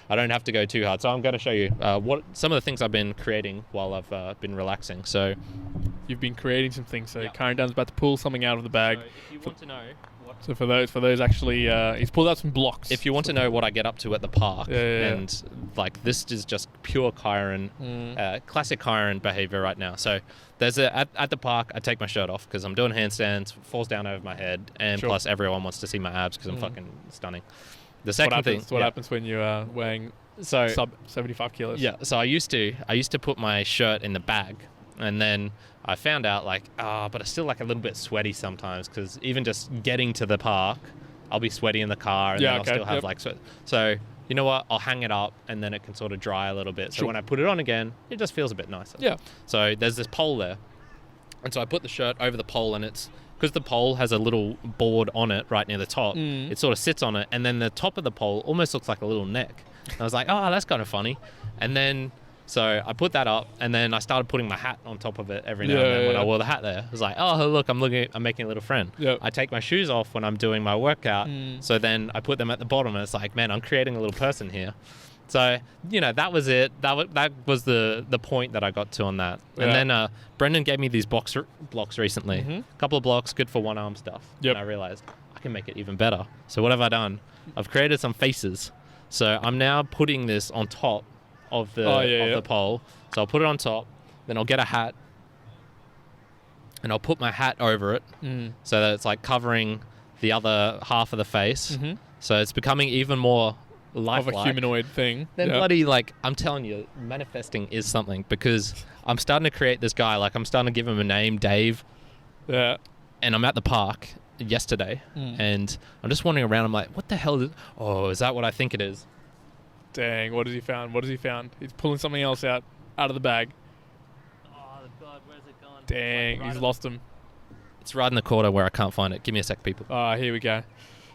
I don't have to go too hard. So I'm going to show you what some of the things I've been creating while I've been relaxing. So you've been creating some things. So Karen Dunn's about to pull something out of the bag. So if you want to know. So for those actually, he's pulled out some blocks. If you want to know what I get up to at the park, and like this is just pure Kyron, classic Kyron behavior right now. So there's at the park, I take my shirt off because I'm doing handstands, falls down over my head, and plus everyone wants to see my abs because I'm fucking stunning. The second thing, what happens when you're weighing sub 75 kilos? Yeah, so I used to put my shirt in the bag, and then I found out but I still like a little bit sweaty sometimes because even just getting to the park, I'll be sweaty in the car and then I'll still have like sweat. So you know what? I'll hang it up and then it can sort of dry a little bit. So when I put it on again, it just feels a bit nicer. Yeah. So there's this pole there, and so I put the shirt over the pole, and it's because the pole has a little board on it right near the top. It sort of sits on it, and then the top of the pole almost looks like a little neck. And I was like, oh, that's kind of funny. And then so I put that up, and then I started putting my hat on top of it every now and then when I wore the hat there. I was like, oh, look, I'm making a little friend. Yep. I take my shoes off when I'm doing my workout, so then I put them at the bottom, and it's like, man, I'm creating a little person here. So, that was it. That was the point that I got to on that. And then Brendan gave me these blocks recently. A couple of blocks, good for one-arm stuff. Yep. And I realized I can make it even better. So what have I done? I've created some faces. So I'm now putting this on top of the pole. So I'll put it on top, then I'll get a hat, and I'll put my hat over it so that it's like covering the other half of the face. So it's becoming even more lifelike. Of a humanoid thing. Then bloody, I'm telling you, manifesting is something, because I'm starting to create this guy. I'm starting to give him a name, Dave. Yeah. And I'm at the park yesterday, and I'm just wandering around. I'm like, what the hell is that what I think it is? Dang, what has he found? He's pulling something else out of the bag. Oh, God, where's it gone? Dang, he's lost him. It's right in the corner where I can't find it. Give me a sec, people. Here we go.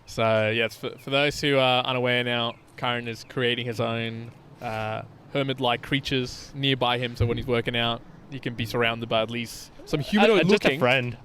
So, yes, for those who are unaware now, Karen is creating his own hermit-like creatures nearby him, so when he's working out, he can be surrounded by at least some humanoid looking. Just a friend.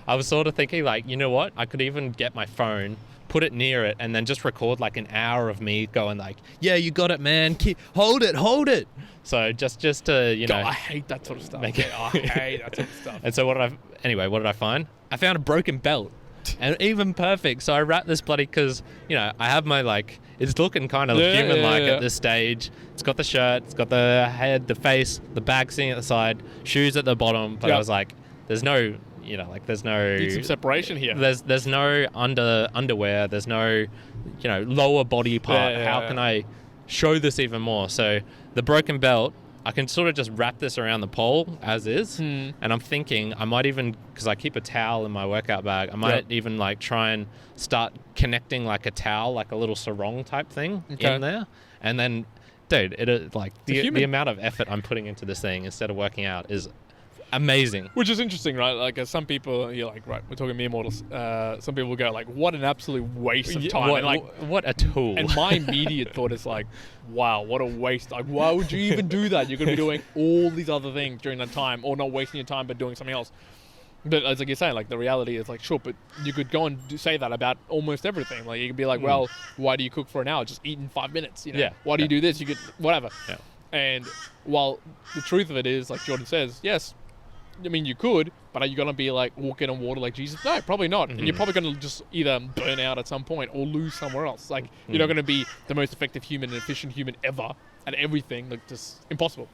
I was sort of thinking, you know what? I could even get my phone, put it near it, and then just record an hour of me going yeah, you got it, man. Hold it. So just to, God, I hate that sort of stuff. I hate that sort of stuff. And so what did I find? I found a broken belt. And even perfect. So I wrapped this bloody, because, I have my, it's looking kind of human-like at this stage. It's got the shirt, it's got the head, the face, the bag sitting at the side, shoes at the bottom. But I was like, there's no, there's no... Need some separation here. There's no underwear. There's no, lower body part. How can I show this even more? So the broken belt, I can sort of just wrap this around the pole as is. And I'm thinking I might even, because I keep a towel in my workout bag, I might even try and start connecting a towel, a little sarong type thing in there. And then, dude, the amount of effort I'm putting into this thing instead of working out is amazing. Which is interesting, right? Some people, you're right, we're talking mere mortals. Some people will go, what an absolute waste of time. What a tool. And my immediate thought is wow, what a waste. Why would you even do that? You're going to be doing all these other things during that time, or not wasting your time, but doing something else. But as you're saying, the reality is sure, but you could go and say that about almost everything. You could be well, why do you cook for an hour? Just eat in 5 minutes. Why do you do this? You could, whatever. Yeah. And while the truth of it is, like Jordan says, yes, I mean, you could, but are you going to be walking on water like Jesus? No, probably not. And you're probably going to just either burn out at some point or lose somewhere else. You're not going to be the most effective human and efficient human ever at everything. Just impossible.